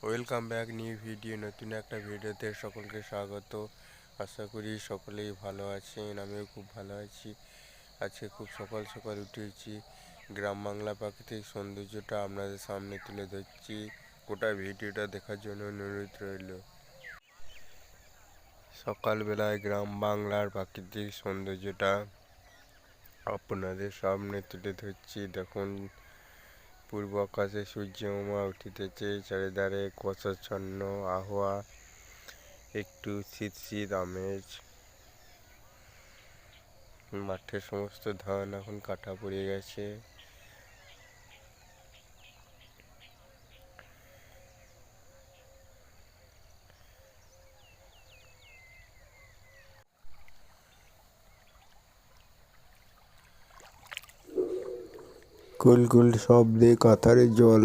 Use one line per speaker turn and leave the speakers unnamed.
Welcome back new video, নতুন একটা ভিডিওতে সকলকে স্বাগত। আশা করি সকলেই ভালো আছেন, আমিও খুব ভালো আছি। আজকে খুব সকাল সকাল উঠেছি, গ্রাম বাংলা প্রাকৃতিক সৌন্দর্যটা আপনাদের সামনে তুলে ধরছি। গোটা ভিডিওটা দেখার জন্য অনুরোধ রইল। সকালবেলায় গ্রাম বাংলার প্রাকৃতিক সৌন্দর্যটা আপনাদের সামনে তুলে ধরছি। দেখুন, পূর্ব আকাশে সূর্যমামা উঠিতেছে, চারিধারে কুয়াশাচ্ছন্ন আবহাওয়া, একটু শীত শীত আমেজ। মাঠের সমস্ত ধান এখন কাটা পড়ে গেছে। কুল কুল শব্দে কাতারে জল